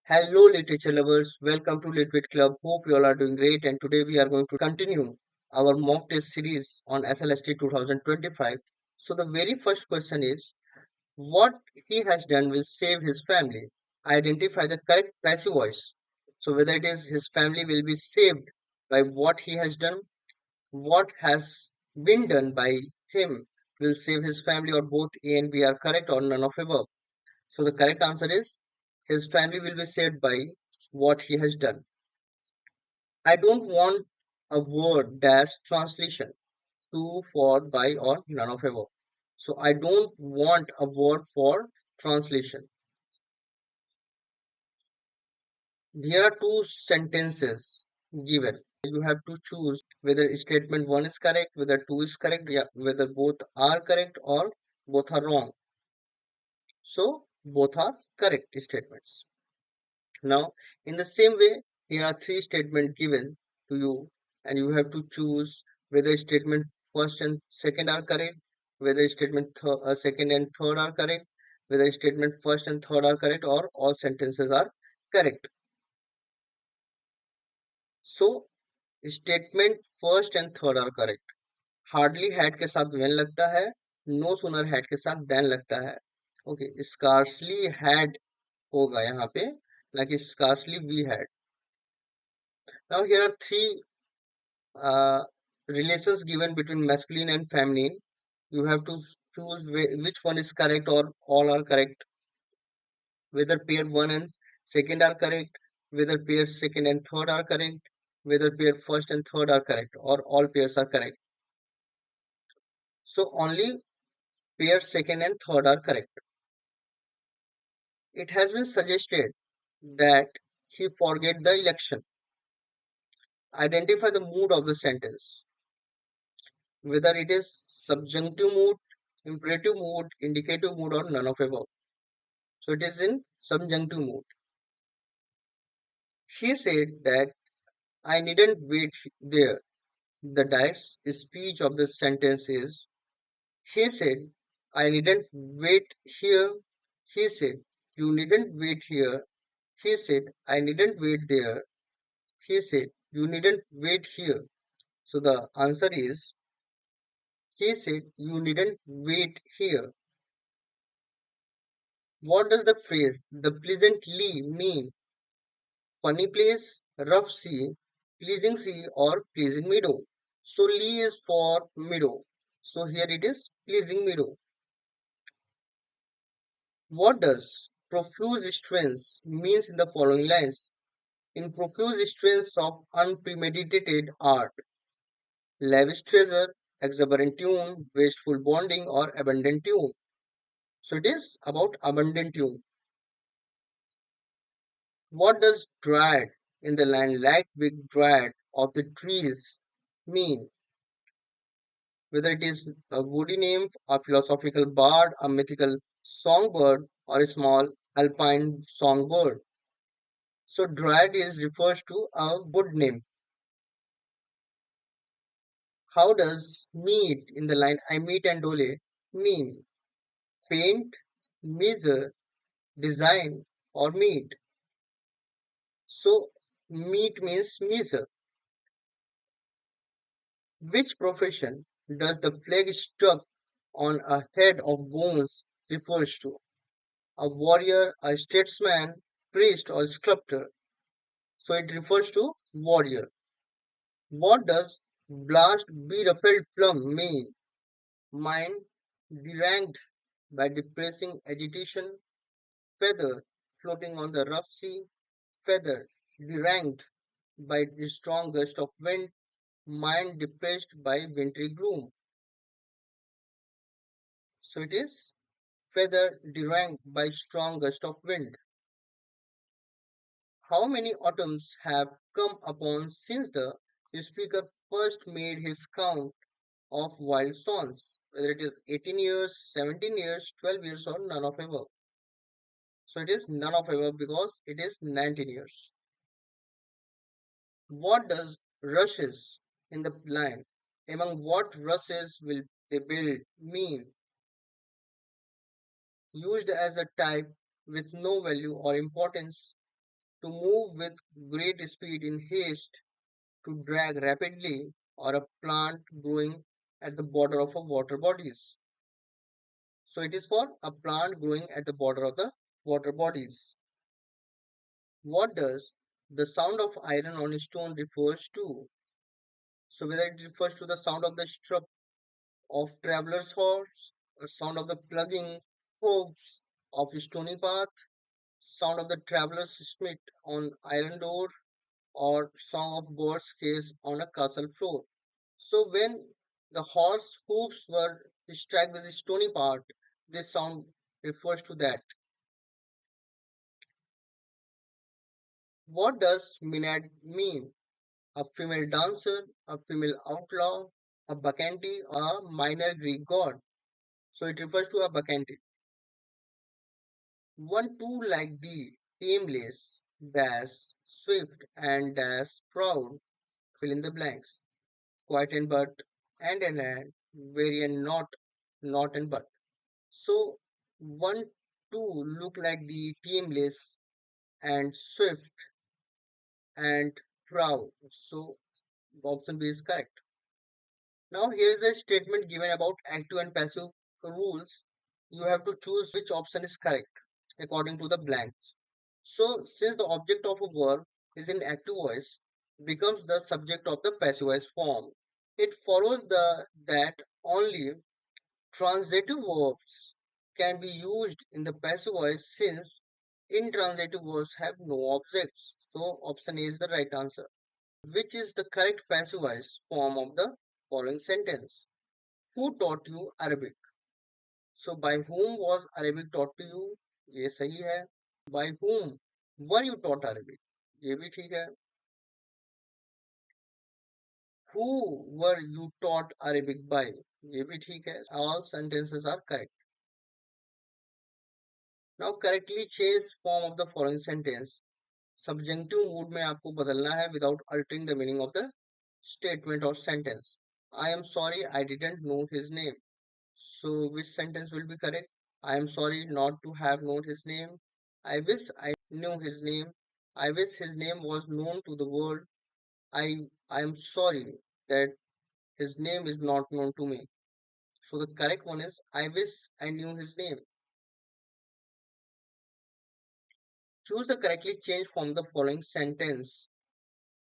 Hello, literature lovers. Welcome to LITTWIT CLUB. Hope you all are doing great. And today we are going to continue our mock test series on SLST 2025. So, the very first question is what he has done will save his family. Identify the correct passive voice. So, whether it is his family will be saved by what he has done, what has been done by him will save his family, or both A and B are correct, or none of above. So the correct answer is his family will be saved by what he has done. I don't want a word dash translation to, for, by, or none of above. So I don't want a word for translation. Here are two sentences given. You have to choose whether statement 1 is correct, whether 2 is correct, yeah, whether both are correct or both are wrong. So both are correct statements. Now, in the same way, here are three statements given to you, and you have to choose whether statement first and second are correct, whether statement second and third are correct, whether statement first and third are correct, or all sentences are correct. So, statement first and third are correct. Hardly had के साथ when लगता है, no sooner had के साथ than लगता है. Okay, scarcely had होगा यहाँ पे, ना कि scarcely we had. Now here are three uh, relations given between masculine and feminine. You have to choose which one is correct or all are correct, whether pair 1 and second are correct, whether pair second and third are correct, whether pair first and third are correct, or all pairs are correct. So only pair second and third are correct. It has been suggested that he forget the election. Identify the mood of the sentence, whether it is subjunctive mood, imperative mood, indicative mood, or none of above. So it is in subjunctive mood. He said that I needn't wait there. The direct speech of the sentence is he said I needn't wait here. He said you needn't wait here. He said I needn't wait there. He said you needn't wait here. So the answer is he said you needn't wait here. What does the phrase the pleasantly mean? Funny place, rough sea, pleasing sea, or pleasing meadow. So Lee is for meadow. So here it is pleasing meadow. What does profuse strength means in the following lines? In profuse strength of unpremeditated art, lavish treasure, exuberant tune, wasteful bonding, or abundant tune. So it is about abundant tune. What does dryad in the line light big dryad of the trees mean? Whether it is a woody nymph, a philosophical bard, a mythical songbird, or a small alpine songbird. So dryad is refers to a wood nymph. How does meet in the line I meet and dole mean? Paint, measure, design, or meet. So meet means measure. Which profession does the flag struck on a head of bones refers to? A warrior, a statesman, priest, or sculptor. So it refers to warrior. What does blast beruffled plum mean? Mind deranged by depressing agitation, feather floating on the rough sea, feather deranged by the strong gust of wind, mind depressed by wintry gloom. So it is feather deranged by strong gust of wind. How many autumns have come upon since the speaker first made his count of wild swans, whether it is 18 years, 17 years, 12 years, or none of above? So it is none of above because it is 19 years. What does rushes in the line? Among what rushes will they build mean? Used as a type with no value or importance, to move with great speed in haste, to drag rapidly, or a plant growing at the border of a water bodies. So it is for a plant growing at the border of the water bodies. What does the sound of iron on a stone refers to? So whether it refers to the sound of the struck of traveler's horse, or sound of the plugging hooves of a stony path, sound of the traveler's smith on iron door, or song of birds cage on a castle floor. So when the horse hooves were struck with the stony part, this sound refers to that. What does Minad mean? A female dancer, a female outlaw, a bacchante, a minor Greek god. So it refers to a bacchante. One too like thee, tameless, dash, swift, and dash, proud, fill in the blanks. Quite and but, and, very and not and but. So one too look like the tameless and swift and proud. So option B is correct. Now here is a statement given about active and passive rules. You have to choose which option is correct according to the blanks. So since the object of a verb is in active voice, becomes the subject of the passive voice form. It follows that only transitive verbs can be used in the passive voice since intransitive verbs have no objects. So option A is the right answer. Which is the correct passive voice form of the following sentence? Who taught you Arabic? So by whom was Arabic taught to you? ये सही है. By whom were you taught Arabic? ये भी ठीक है. Who were you taught Arabic by? ये भी ठीक है. All sentences are correct. Now correctly change form of the following sentence. Subjunctive mood में आपको बदलना है without altering the meaning of the statement or sentence. I am sorry I didn't know his name. So which sentence will be correct? I am sorry not to have known his name. I wish I knew his name. I wish his name was known to the world. I am sorry that his name is not known to me. So the correct one is I wish I knew his name. Choose the correctly changed from the following sentence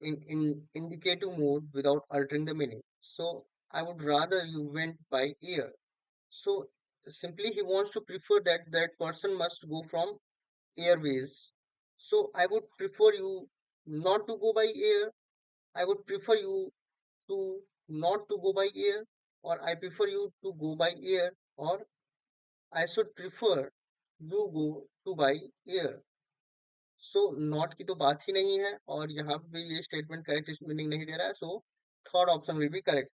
in indicative mode without altering the meaning. So I would rather you went by ear. So simply he wants to prefer that person must go from airways. So I would prefer you not to go by air. I would prefer you to not to go by air, or I prefer you to go by air, or I should prefer you go to by air. So not की तो बात ही नहीं है और यहाँ पे ये statement correct meaning नहीं दे रहा है. So third option will be correct.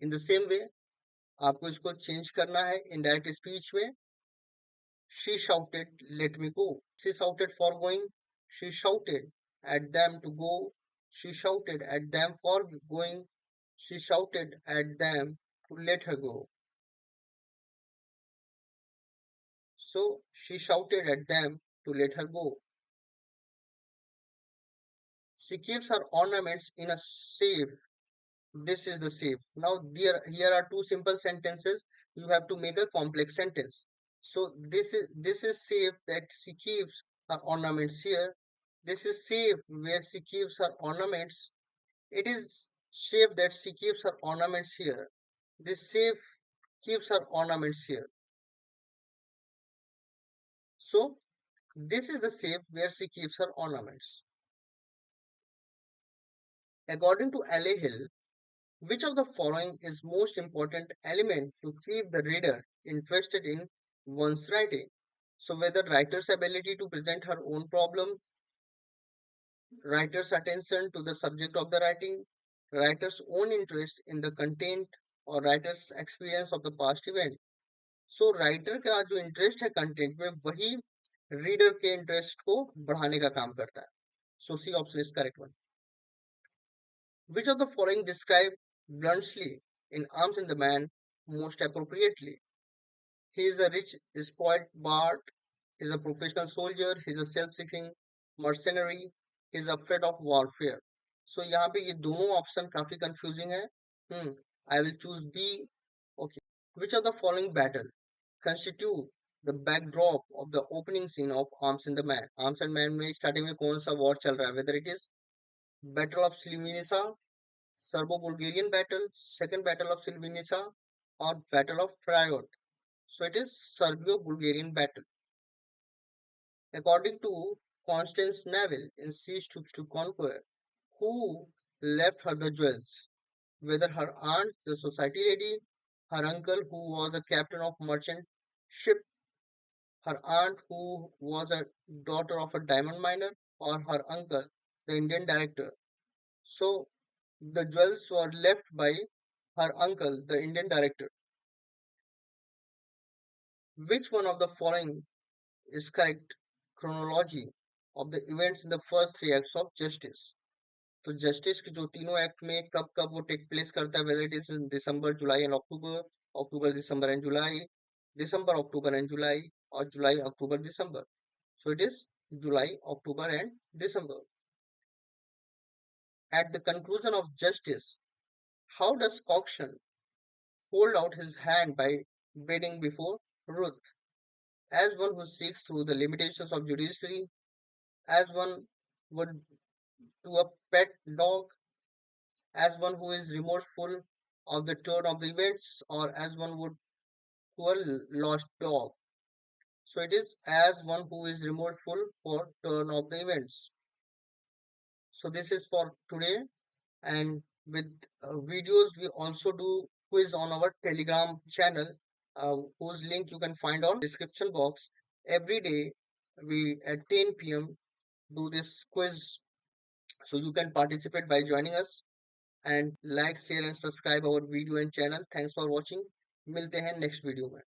In the same way आपको इसको चेंज करना है इनडायरेक्ट स्पीच में. She shouted let me go. She shouted for going. She shouted at them to go. She shouted at them for going. She shouted at them to let her go. So she shouted at them to let her go. She keeps her ornaments in a safe. This is the safe. Now here are two simple sentences. You have to make a complex sentence. So this is safe that she keeps her ornaments here. This is safe where she keeps her ornaments. It is safe that she keeps her ornaments here. This safe keeps her ornaments here. So this is the safe where she keeps her ornaments. According to L.A. Hill, which of the following is most important element to keep the reader interested in one's writing? So whether writer's ability to present her own problems, writer's attention to the subject of the writing, writer's own interest in the content, or writer's experience of the past event. So writer का जो interest है content में वही reader के interest को बढ़ाने का काम करता है. So C option is correct one. Which of the following describe Bluntschli in Arms and the Man most appropriately? He is a rich, spoiled bard. He's a professional soldier, he's a self-seeking mercenary, he's afraid of warfare. So यहाँ पे ये दोनों option काफी confusing है. Hmm, I will choose B. Okay. Which of the following battle constitute the backdrop of the opening scene of Arms and the Man? Arms and Man में starting में कौन सा वॉर चल रहा है? Whether it is Battle of Srebrenica, Serbo-Bulgarian battle, Second Battle of Srebrenica, or Battle of Pripyat. So it is Serbio-Bulgarian battle. According to Constance Neville in Siege to Conquer, who left her the jewels? Whether her aunt, the society lady, her uncle, who was a captain of merchant ship, her aunt, who was a daughter of a diamond miner, or her uncle, the Indian director. So the jewels were left by her uncle, the Indian director. Which one of the following is correct chronology of the events in the first three acts of justice? तो justice के जो तीनों act में कब कब वो take place करता है, whether it is in December, July and October, October December and July, December October and July, और July October December. So it is July, October and December. At the conclusion of justice, how does Coxon hold out his hand by bidding before Ruth? As one who seeks through the limitations of judiciary, as one would to a pet dog, as one who is remorseful of the turn of the events, or as one would to a lost dog. So it is as one who is remorseful for turn of the events. So this is for today, and with videos we also do quiz on our Telegram channel, whose link you can find on description box. Every day we at 10 p.m. do this quiz, so you can participate by joining us, and like, share and subscribe our video and channel. Thanks for watching. मिलते हैं next video में.